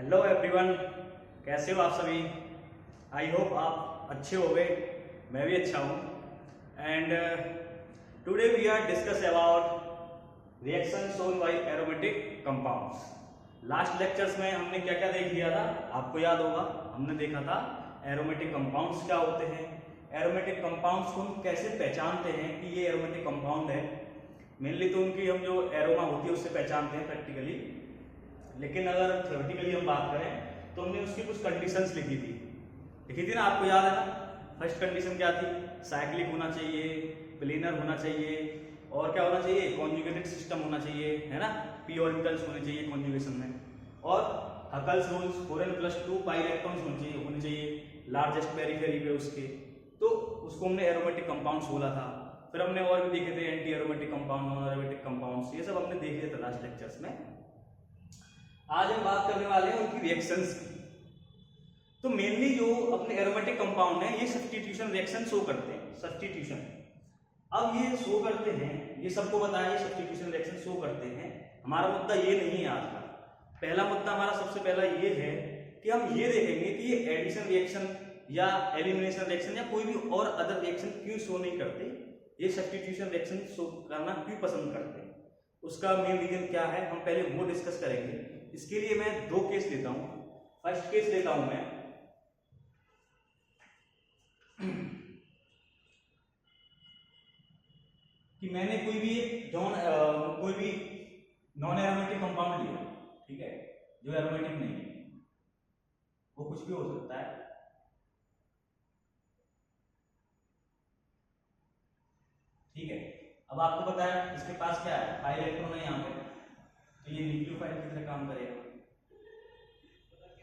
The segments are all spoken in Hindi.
हेलो एवरीवन, कैसे हो आप सभी। आई होप आप अच्छे हो गए। मैं भी अच्छा हूँ। And today we are discuss about reaction shown by aromatic compounds. Last lectures में हमने क्या क्या देख लिया था, आपको याद होगा। हमने देखा था एरोमेटिक कंपाउंड्स क्या होते हैं, एरोमेटिक कंपाउंड्स को हम कैसे पहचानते हैं कि ये एरोमेटिक कंपाउंड है। मेनली तो उनकी हम जो एरोमा होती है उससे पहचानते हैं प्रैक्टिकली, लेकिन अगर थ्योरेटिकली हम बात करें तो हमने उसकी कुछ कंडीशंस लिखी थी ना, आपको याद है ना। फर्स्ट कंडीशन क्या थी, साइक्लिक होना चाहिए, प्लेनर होना चाहिए, और क्या होना चाहिए, कॉन्जुगेटेड सिस्टम होना चाहिए, है ना। पी ऑर्बिटल्स होने चाहिए कॉन्जुगेशन में, और Huckel's rules 4n+2 pi electrons होने चाहिए लार्जेस्ट पेरिफेरी पे उसके। तो उसको हमने एरोमेटिक कंपाउंड्स बोला था। फिर हमने और भी देखे थे anti aromatic compound, non aromatic compounds, ये सब हमने देख लिया था लास्ट लेक्चर्स में। आज हम बात करने वाले हैं उनकी रिएक्शंस की। तो मेनली जो अपने एरोमेटिक कंपाउंड है ये सब्स्टिट्यूशन रिएक्शन शो करते हैं। सब्स्टिट्यूशन अब ये शो करते हैं, ये सबको बताया, ये सब्स्टिट्यूशन रिएक्शन शो करते हैं। हमारा मुद्दा ये नहीं है आज का। पहला मुद्दा हमारा सबसे पहला ये है कि हम ये देखेंगे कि ये एडिशन रिएक्शन या एलिमिनेशन रिएक्शन या कोई भी और अदर रिएक्शन क्यों शो नहीं करते, ये सब्स्टिट्यूशन रिएक्शन शो करना क्यों पसंद करते हैं, उसका मेन रीजन क्या है, हम पहले वो डिस्कस करेंगे। इसके लिए मैं दो केस लेता हूं। फर्स्ट केस लेता हूं मैं कि मैंने कोई भी नॉन एरोमेटिक कंपाउंड लिया, ठीक है, जो एरोमेटिक नहीं है, वो कुछ भी हो सकता है। ठीक है, अब आपको पता है इसके पास क्या है, पाई इलेक्ट्रॉन है यहाँ पे, तो ये न्यूक्लियोफाइल की तरह काम करेगा।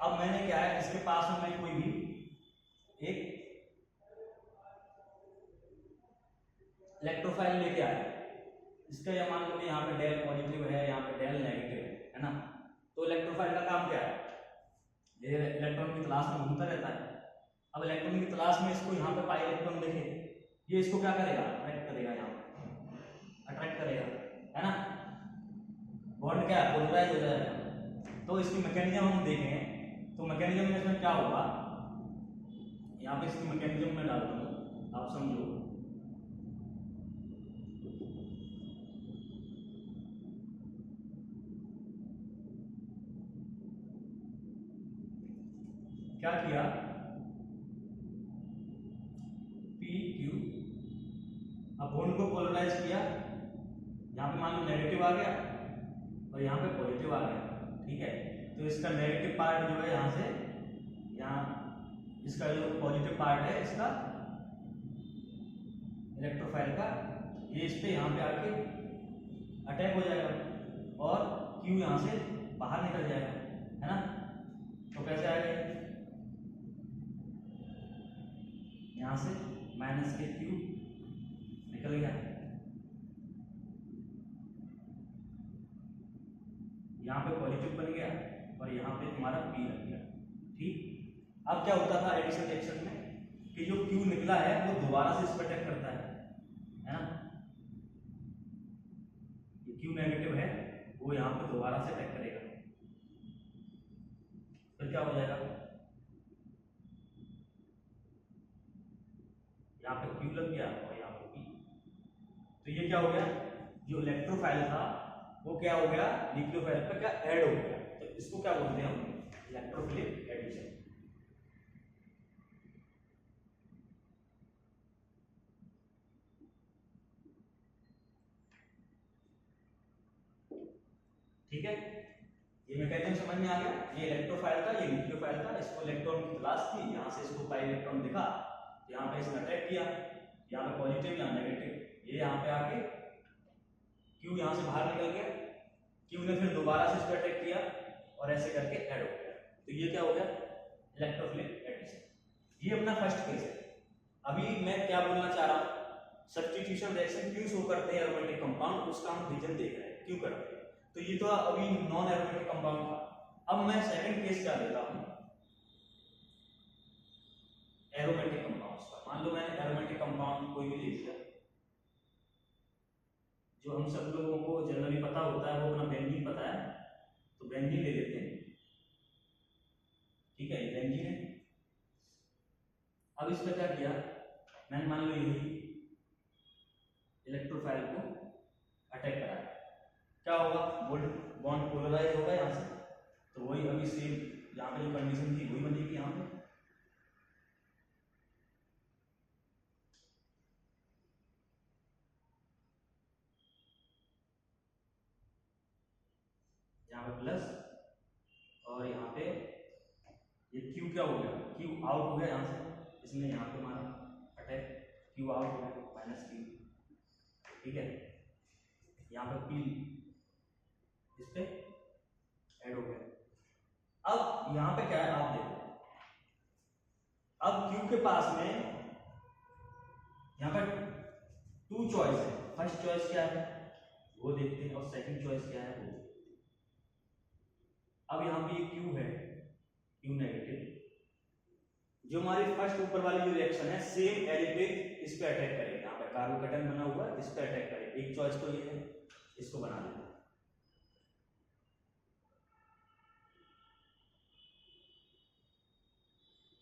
अब मैंने क्या है, इसके पास में मैं कोई भी एक इलेक्ट्रोफाइल लेके आया, इसका यह मान लो कि यहाँ पे डेल पॉजिटिव है, यहाँ पे डेल नेगेटिव है ना। तो इलेक्ट्रोफाइल का काम क्या है, ये इलेक्ट्रॉन की तलाश में घूमता रहता है। अब इलेक्ट्रॉन की तलाश में इसको यहाँ पे पाई इलेक्ट्रॉन देखे, ये इसको क्या करेगा, अट्रैक्ट करेगा, यहाँ पे अट्रैक्ट करेगा, है ना। बॉन्ड क्या पोलराइज हो जाएगा। तो इसकी मैकेनिज्म हम देखें तो मैकेनिज्म में इसमें क्या होगा, यहाँ पे इसकी मैकेनिज्म में डालता हूँ, आप समझो। क्या किया, पी क्यू, अब बॉन्ड को पोलराइज किया, यहाँ पे मान लो नेगेटिव आ गया और यहाँ पे पॉजिटिव आ गया, ठीक है। तो इसका नेगेटिव पार्ट जो है यहाँ से यहाँ, इसका जो पॉजिटिव पार्ट है इसका इलेक्ट्रोफाइल का, ये इस पे यहाँ पे आके अटैक हो जाएगा और क्यू यहाँ से बाहर निकल जाएगा, है ना। तो कैसे आएगा, यहाँ से माइनस के क्यू निकल गया, यहाँ पे पॉजिटिव बन गया और यहाँ पे तुम्हारा पी लग गया, ठीक। अब क्या होता था एडिशन रिएक्शन में कि जो क्यू निकला है वो दोबारा से इस पर अटैक करता है ना। ये क्यू नेगेटिव है, वो यहाँ पे दोबारा से अटैक करेगा, फिर क्या हो जाएगा, यहाँ पे क्यू लग गया और यहाँ पे पी। तो ये क्या हो गया, जो इलेक्ट्रोफाइल था वो क्या हो गया, न्यूक्लियोफाइल पर क्या ऐड हो गया। तो इसको क्या बोलते हैं हम, इलेक्ट्रोफिलिक एडिशन। ठीक है, ये मैकेनिज्म समझ में आ गया। ये इलेक्ट्रोफाइल था, ये न्यूक्लियोफाइल था, इसको इलेक्ट्रॉन की तलाश थी, यहाँ से इसको पाई इलेक्ट्रॉन दिखा, यहाँ पे इसने अटैक किया, यहाँ पे पॉजिटिव यहाँ नेगेटिव, ये यहाँ पे आके क्यू यहाँ से बाहर निकल गया, क्यू ने फिर दोबारा से इस पर अटैक किया और ऐसे करके ऐड हो गया। तो ये क्या हो गया, इलेक्ट्रोफिलिक एडिशन। ये अपना फर्स्ट केस है। अभी मैं क्या बोलना चाह रहा हूँ, सब्स्टिट्यूशन रिएक्शन क्यों शो करते हैं एरोमेटिक कंपाउंड, उसका हम रीजन देख रहे हैं क्यों करते हैं। तो ये तो अभी नॉन एरोमेटिक कंपाउंड था। अब मैं सेकंड केस क्या लेता हूँ, एरोमेटिक कंपाउंड्स का। मान लो मैंने एरोमेटिक कंपाउंड कोई भी ले लिया, जो हम सब लोगों को जनरली पता होता है, वो अपना बेंजीन पता है, तो बेंजीन ले लेते हैं। ठीक है, बेंजीन है। अब इस पर क्या किया मैंने, मान लो यही इलेक्ट्रोफाइल को अटैक कराया, क्या होगा, बॉन्ड पोलराइज होगा यहाँ से, तो वही अभी सेम यहाँ पे जो कंडीशन थी वही बनेगी यहाँ पे। यहाँ पे प्लस और यहाँ पे ये क्यू क्या हो गया, क्यू आउट हो गया यहाँ से, इसने यहाँ पे मारा अटैक, क्यू आउट हो गया माइनस क्यू, ठीक है। यहाँ पे पी इस पे ऐड हो गया। अब यहाँ पे क्या है आप देखो, अब क्यू के पास में यहाँ पर टू चॉइस है, फर्स्ट चॉइस क्या है वो देखते हैं और सेकंड चॉइस क्या है वो। अब यहाँ पे ये क्यू है, क्यू नेगेटिव, जो हमारी फर्स्ट ऊपर वाली जो रिएक्शन है सेम एज इट इज इस पे अटैक करेगा, यहाँ पे कार्बोकेटन बना हुआ है इस पे अटैक करेगा, एक चॉइस तो ये है, इसको बना लेते हैं।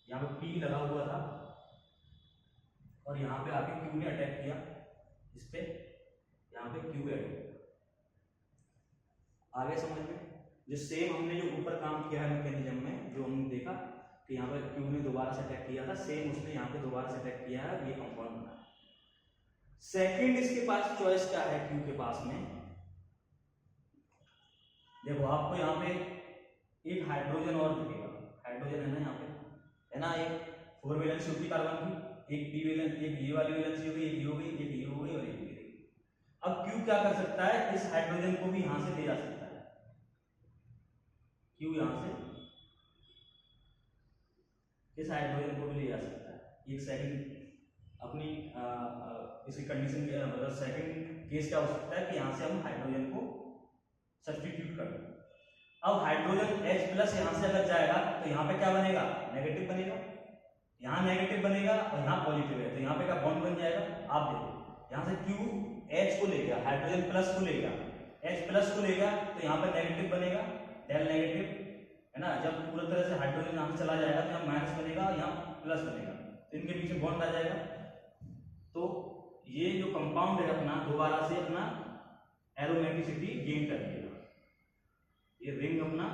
यहाँ पे पी लगा हुआ था और यहाँ पे आके क्यू ने अटैक किया इस पे, यहाँ पे क्यू ऐड हो गया। आगे समझ में, जो सेम हमने जो ऊपर काम किया है मैकेनिज्म में, जो हमने देखा कि यहाँ पर क्यू ने दोबारा से अटैक किया था, सेम उसने यहाँ पे दोबारा से अटैक किया है, ये कंपाउंड बना। सेकंड इसके पास चॉइस क्या है क्यू के पास में, देखो आपको यहाँ पे एक हाइड्रोजन और दिखेगा, हाइड्रोजन है ना यहाँ पे, है ना, एक 4 वैलेंसी होगी कार्बन की, एक पी वैलेंसी, एक ये वाली वैलेंसी होगी, एक ये हो गई, एक ये हो गई और एक ये हो गई। अब क्यू क्या कर सकता है, इस हाइड्रोजन को भी यहां से ले जा सकता है, क्यू यहां से इस हाइड्रोजन को भी ले जा सकता है। एक सेकंड अपनी इसी कंडीशन के मतलब सेकंड केस क्या हो सकता है कि यहां से हम हाइड्रोजन को सब्स्टिट्यूट कर दें। अब हाइड्रोजन H प्लस यहां से अगर जाएगा तो यहाँ पे क्या बनेगा, नेगेटिव बनेगा, यहाँ नेगेटिव बनेगा और यहाँ पॉजिटिव है, तो यहाँ पे क्या बॉन्ड बन जाएगा। आप देखो यहाँ से Q H को ले गया, हाइड्रोजन प्लस को ले गया, H प्लस को लेगा तो यहाँ पे नेगेटिव बनेगा, डेल नेगेटिव है ना। जब पूरी तरह से हाइड्रोजन यहाँ से चला जाएगा तो यहाँ माइनस बनेगा और यहाँ प्लस बनेगा, तो इनके बीच में बॉन्ड आ जाएगा। तो ये जो कंपाउंड है अपना दोबारा से अपना एरोमेटिसिटी गेन कर लेगा, ये रिंग अपना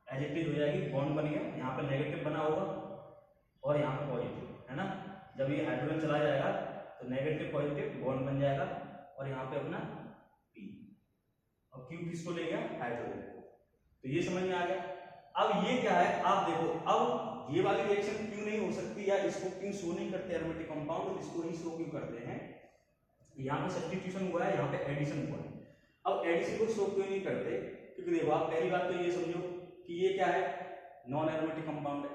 एज इट इज हो जाएगी, बॉन्ड बन गया, यहाँ पे नेगेटिव बना होगा और यहाँ पे पॉजिटिव है ना। जब ये हाइड्रोजन चला जाएगा तो नेगेटिव पॉजिटिव बॉन्ड बन जाएगा और यहाँ पे अपना P और Q किसको ले गया, हाइड्रोजन को। तो ये समझ में आ गया। अब ये क्या है आप देखो, अब ये वाली रिएक्शन क्यों नहीं हो सकती या इसको क्यों शो नहीं करते एरोमेटिक कंपाउंड, इसको ही शो क्यों करते हैं। यहाँ पे सब्स्टिट्यूशन हुआ है, यहाँ पे एडिशन हुआ है। अब एडिशन को शो क्यों नहीं करते, क्योंकि देखो आप पहली बात तो ये समझो कि ये क्या है, नॉन एरोमेटिक कंपाउंड है,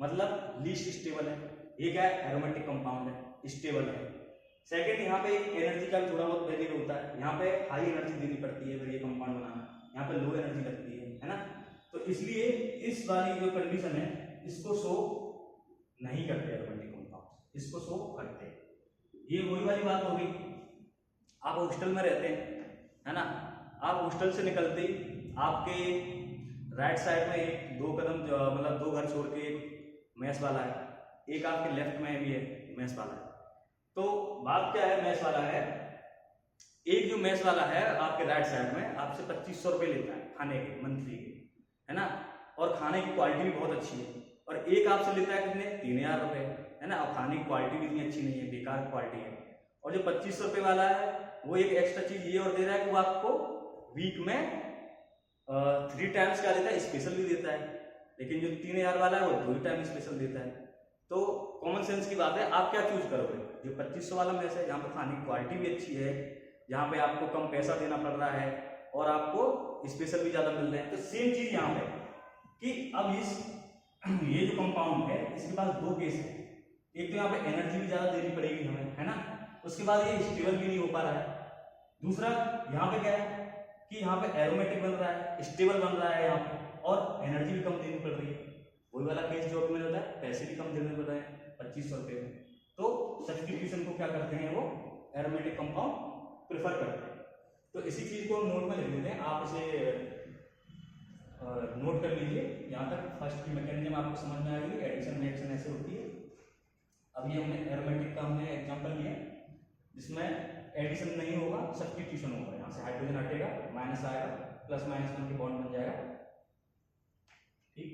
मतलब लीस्ट स्टेबल है। ये क्या है, एरोमेटिक कंपाउंड है, स्टेबल है। सेकंड यहाँ पे एनर्जी का भी थोड़ा बहुत वेरिएट होता है, यहाँ पे हाई एनर्जी देनी पड़ती है अगर ये कंपाउंड बनाना, यहाँ पे लो एनर्जी लगती है ना। तो इसलिए इस वाली जो कंडीशन है इसको शो नहीं करते एरोमेटिक कंपाउंड, इसको शो करते हैं। ये वही वाली बात हो गई, आप हॉस्टल में रहते हैं है ना, आप हॉस्टल से निकलते ही आपके राइट साइड में एक 2 कदम मतलब 2 घर छोड़ के एक मैस वाला है, एक आपके लेफ्ट में भी है मैस वाला है। तो बात क्या है, मैस वाला है, एक जो मैस वाला है आपके राइट साइड में आपसे 2500 रुपये लेता है खाने के, मंथली के, है ना, और खाने की क्वालिटी भी बहुत अच्छी है। और एक आपसे लेता है कितने, 3000 रुपये, है ना, और खाने की क्वालिटी भी इतनी अच्छी नहीं है, बेकार क्वालिटी है। और जो 2500 रुपये वाला है वो एक एक्स्ट्रा चीज ये और दे रहा है कि वो आपको वीक में 3 टाइम्स क्या देता है, स्पेशल भी देता है। लेकिन जो 3000 वाला है वो 2 टाइम स्पेशल देता है। तो कॉमन सेंस की बात है, आप क्या चूज करोगे, जो 2500 वाला में से जहाँ पे खाने की क्वालिटी भी अच्छी है, जहाँ पे आपको कम पैसा देना पड़ रहा है और आपको स्पेशल भी ज्यादा मिल रहे हैं। तो सेम चीज यहाँ पे कि अब ये जो कंपाउंड है इसके पास 2 केस है, एक तो यहाँ पे एनर्जी भी ज्यादा देनी पड़ेगी हमें, है ना, उसके बाद ये स्टेबल भी नहीं हो पा रहा है। दूसरा यहाँ पे क्या है कि यहाँ पे एरोमेटिक बन रहा है, स्टेबल बन रहा है यहाँ पे, और एनर्जी भी कम देनी पड़ रही है। वही वाला केस जो में होता है, पैसे भी कम देने पड़ रहे हैं 2500 रुपये में। तो सब्स्टिट्यूशन को क्या करते हैं, वो एरोमेटिक कंपाउंड प्रेफर करते हैं। तो इसी चीज को नोट में लिख लेते हैं, आप इसे नोट कर लीजिए यहाँ तक। फर्स्ट की मैकेनिज्म आपको समझ में आ गई, एडिशन रिएक्शन ऐसे होती है। अभी हमने एरोमेटिक का हमने एग्जांपल लिया जिसमें एडिशन नहीं होगा, सब्स्टिट्यूशन होगा। यहाँ से हाइड्रोजन हटेगा, माइनस आएगा, प्लस माइनस वन की बॉन्ड बन जाएगा। ठीक,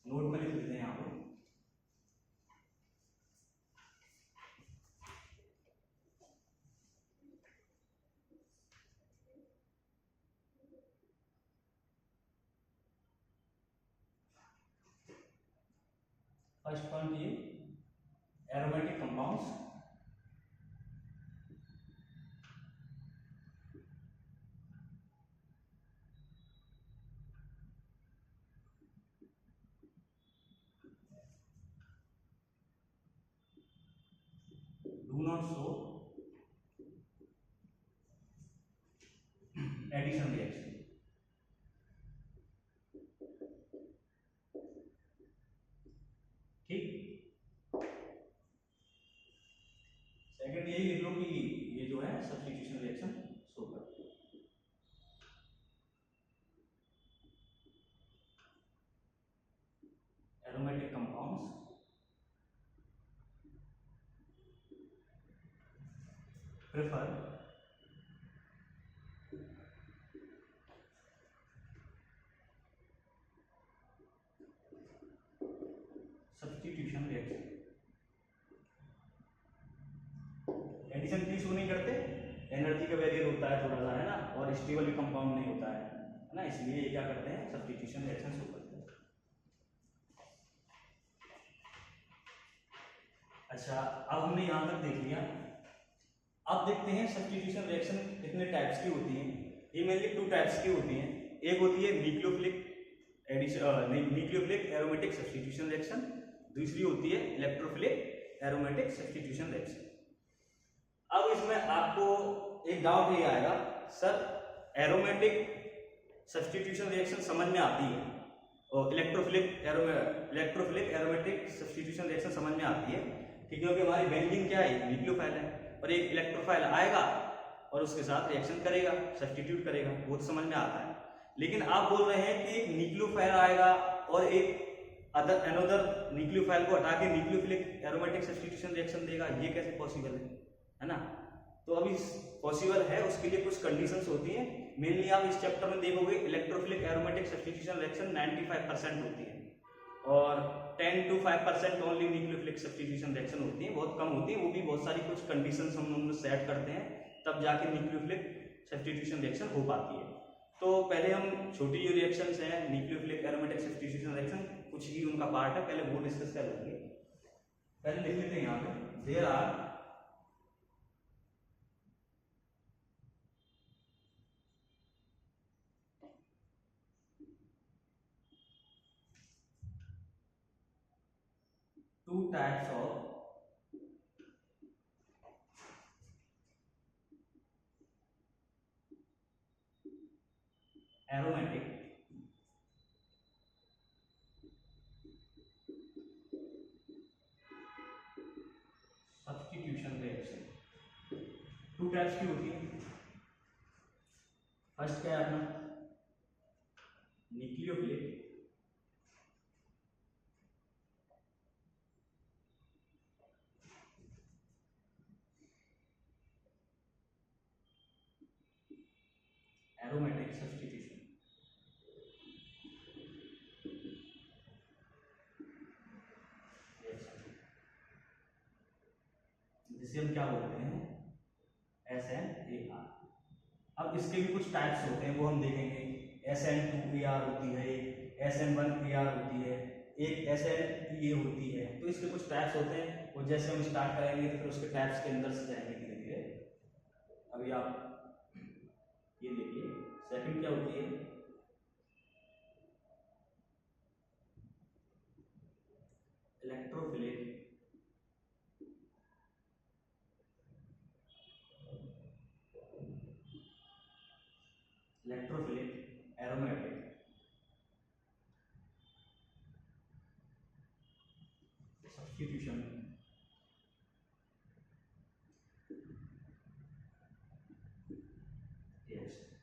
नोट में लिख देते हैं यहाँ पे। फर्स्ट पॉइंट ये aromatic compounds do not show addition reaction। ठीक, सेकंड यही लिख लो कि ये जो है सब्स्टिट्यूशन रिएक्शन शो करती है। Aromatic compounds prefer substitution reaction। Addition क्यों शो नहीं करते? एनर्जी का बैरियर होता है थोड़ा सा, है ना, और स्टेबल कंपाउंड नहीं होता है ना, इसलिए ये क्या करते हैं, सब्स्टिट्यूशन रिएक्शन शो करते हैं। अच्छा, अब हमने यहाँ तक देख लिया। अब देखते हैं सब्स्टिट्यूशन रिएक्शन कितने टाइप्स की होती हैं। ये मेनली 2 टाइप्स की होती हैं। एक होती है nucleophilic addition, nucleophilic aromatic substitution reaction. दूसरी होती है इलेक्ट्रोफिलिक एरोमेटिक सब्स्टिट्यूशन रिएक्शन। अब इसमें आपको एक डाउट ये आएगा, सर एरोमेटिक सब्स्टिट्यूशन रिएक्शन समझ में आती है और इलेक्ट्रोफिलिक एरोमेटिक सब्स्टिट्यूशन रिएक्शन समझ में आती है, क्योंकि हमारी बेंजीन क्या है, न्यूक्लियोफाइल है, और एक इलेक्ट्रोफाइल आएगा और उसके साथ रिएक्शन करेगा, सब्स्टिट्यूट करेगा, वो तो समझ में आता है। लेकिन आप बोल रहे हैं कि एक न्यूक्लियोफाइल आएगा और एक अनदर न्यूक्लियोफाइल को हटा के न्यूक्लियोफिलिक एरोमेटिक सब्स्टिट्यूशन रिएक्शन देगा, ये कैसे पॉसिबल है ना? तो अभी पॉसिबल है, उसके लिए कुछ कंडीशंस होती हैं। मेनली आप इस चैप्टर में देखोगे इलेक्ट्रोफिलिक एरोमेटिक सब्स्टिट्यूशन रिएक्शन 95% होती है और 10 to 5% only nucleophilic substitution reaction होती है, बहुत कम होती है। वो भी बहुत सारी कुछ कंडीशंस हम उनमें सेट करते हैं, तब जाके न्यूक्लियोफिलिक सब्स्टिट्यूशन रिएक्शन हो पाती है। तो पहले हम छोटी जो रिएक्शंस हैं न्यूक्लियोफिलिक एरोमेटिक सब्स्टिट्यूशन रिएक्शन, कुछ ही उनका पार्ट है, पहले वो डिस्कस कर लेंगे। पहले लिख लेते हैं यहाँ पे, there are two types of aromatic substitution reaction। 2 types की होती है। फर्स्ट क्या है अपना, न्यूक्लियोफिलिक एरोमेटिक सब्स्टिट्यूशन रिएक्शन, जिसे हम क्या बोलते हैं, SNAR। अब इसके भी कुछ टाइप्स होते हैं, वो हम देखेंगे। SN2AR होती है, SN1AR होती है, एक SNEA होती है। तो इसके कुछ टाइप्स होते हैं, और जैसे हम स्टार्ट करेंगे तो फिर उसके टाइप्स के अंदर से जाएंगे धीरे धीरे। अभी आप ये देखिए, सेकंड क्या होती है, इलेक्ट्रोफिलिक एरोमेटिक सब्स्टिट्यूशन रिएक्शन,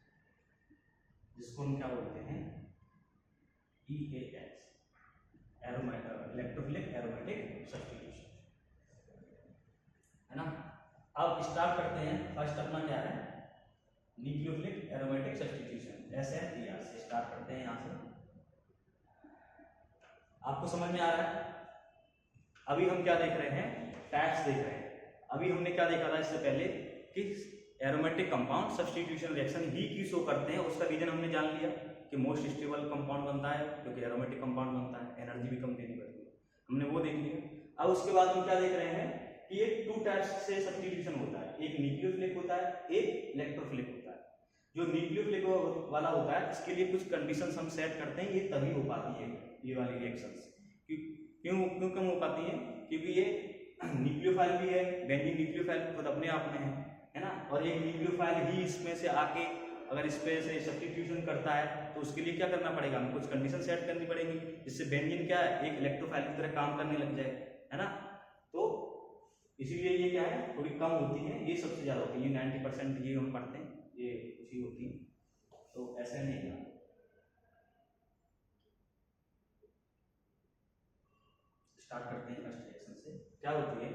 जिसको हम क्या बोलते हैं, EAS, इलेक्ट्रोफिलिक एरोमेटिक सब्स्टिट्यूशन, है ना। अब स्टार्ट करते हैं। फर्स्ट अपना क्या है, न्यूक्लियोफिलिक एरोमेटिक सब्स्टिट्यूशन, SNER से स्टार्ट करते हैं। यहाँ से आपको समझ में आ रहा है। अभी हम क्या देख रहे हैं, टाइप्स देख रहे हैं। अभी हमने क्या देखा था इससे पहले कि एरोमेटिक कंपाउंड सब्स्टिट्यूशन रिएक्शन ही क्यों शो करते हैं, उसका रीजन हमने जान लिया कि मोस्ट स्टेबल कंपाउंड बनता है क्योंकि एरोमेटिक कंपाउंड बनता है, एनर्जी भी कम देनी पड़ती है, हमने वो देख लिया। अब उसके बाद हम क्या देख रहे हैं कि ये टू टाइप्स से सब्स्टिट्यूशन होता है, एक न्यूक्लियोफिलिक होता है, एक इलेक्ट्रोफिलिक होता है। जो न्यूक्लियोफिलिक वाला होता है इसके लिए कुछ कंडीशंस हम सेट करते हैं, ये तभी हो पाती है ये वाली रिएक्शंस। क्यों क्यों कम हो पाती है, क्योंकि ये न्यूक्लियोफाइल भी है, बेंजीन न्यूक्लियोफाइल खुद अपने आप में है ना, और एक न्यूक्लियोफाइल ही इसमें से आके अगर इस पे से सब्स्टिट्यूशन करता है तो उसके लिए क्या करना पड़ेगा, हमें कुछ कंडीशन सेट करनी पड़ेगी जिससे बेंजीन क्या है, एक इलेक्ट्रोफाइल की तरह काम करने लग जाए, है ना। तो इसीलिए ये क्या है, थोड़ी कम होती है, ये सबसे ज्यादा होती है, 90% ये हम पढ़ते हैं, ये उसी होती है। तो ऐसा नहीं है। स्टार्ट करते हैं फर्स्ट रिएक्शन से। क्या होती है,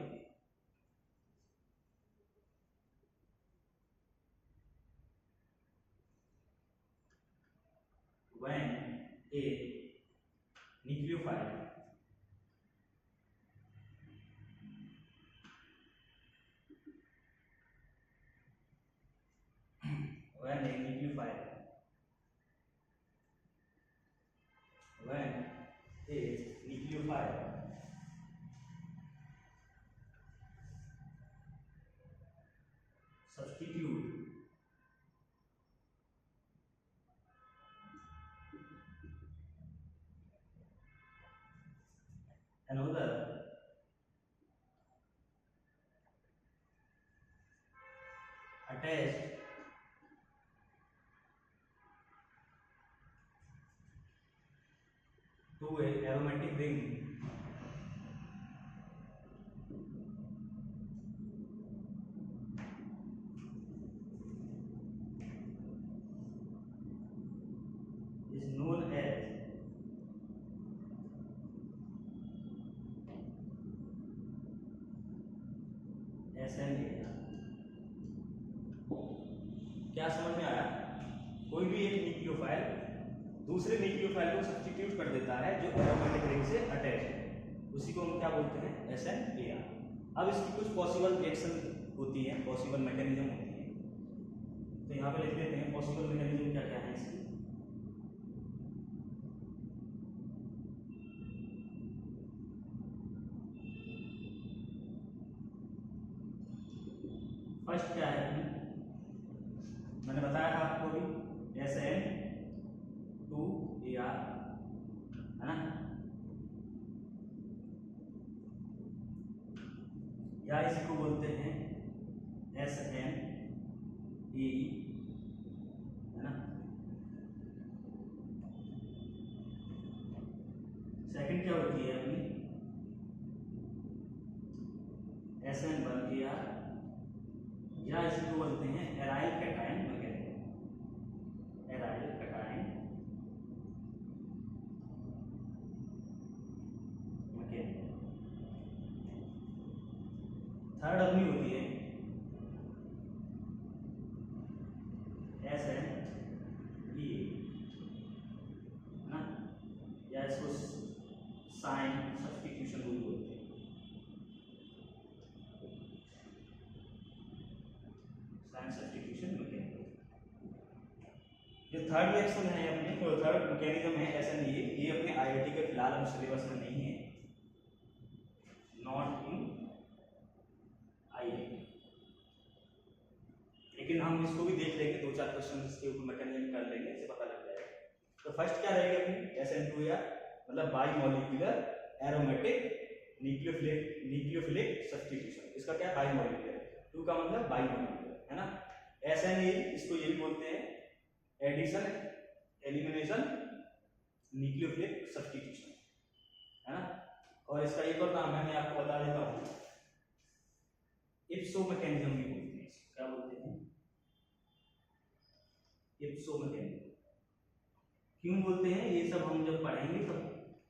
when a nucleophile when a nucleophile substitute another attached to a aromatic ring is known as SNAR। क्या समझ में आया, कोई भी एक न्यूक्लियोफाइल दूसरे न्यूक्लियोफाइल को सब्स्टिट्यूट कर देता है जो एरोमेटिक रिंग से अटैच है, उसी को हम क्या बोलते हैं, SNAR। अब इसकी कुछ पॉसिबल रिएक्शन होती है, पॉसिबल मैकेनिज्म होती है, तो यहाँ पे लिख देते हैं पॉसिबल मैकेनिज्म क्या क्या है इसकी। फर्स्ट क्या है, मैंने बताया था आपको भी, SN2AR, है ना, या इसी को बोलते हैं SNE, है ना। सेकंड क्या होती है अपनी, SN1AR, या इसी को बोलते हैं aryl cation mechanism, aryl cation mechanism. Third अपनी होती है SNE, है ना, या इसको साइन सब्स्टिट्यूशन रूल बोलते हैं, साइन सब्स्टिट्यूशन मैकेनिज्म। जो थर्ड रिएक्शन है अपने, जो थर्ड मैकेनिज्म है SNE, ये अपने IIT के फिलहाल हम सिलेबस में नहीं है, नॉट इन IIT, लेकिन हम इसको भी देख लेंगे, 2-4 क्वेश्चन इसके ऊपर मैकेनिज्म कर लेंगे, इससे पता लग जाएगा। तो फर्स्ट क्या रहेगी अपनी, SN2AR, मतलब बाइमोलिक्यूलर एरोमेटिक न्यूक्लियोफिलिक सब्स्टिट्यूशन, इसका क्या है, बाइमोलिक्यूलर, 2 का मतलब बाइमोलिक्यूलर, है ना। SNE इसको ये भी बोलते हैं एडिशन एलिमिनेशन न्यूक्लियोफिलिक सब्स्टिट्यूशन, है ना। और इसका एक और नाम है, मैं आपको बता देता हूं, इप्सो मैकेनिज्म भी बोलते हैं, क्या बोलते हैं, इप्सो मैकेनिज्म। क्यों बोलते हैं, ये सब हम जब पढ़ेंगे तब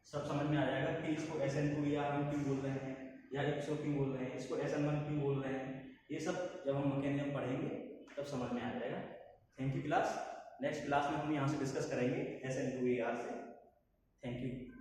सब समझ में आ जाएगा कि इसको SN2ER हम क्यों बोल रहे हैं, या IPSO क्यों बोल रहे हैं, इसको SN1 क्यों बोल रहे हैं। ये सब जब हम मैकेनिज्म पढ़ेंगे तब समझ में आ जाएगा। Thank you class. Next class में हम यहाँ से डिस्कस करेंगे SN2ER से। Thank you.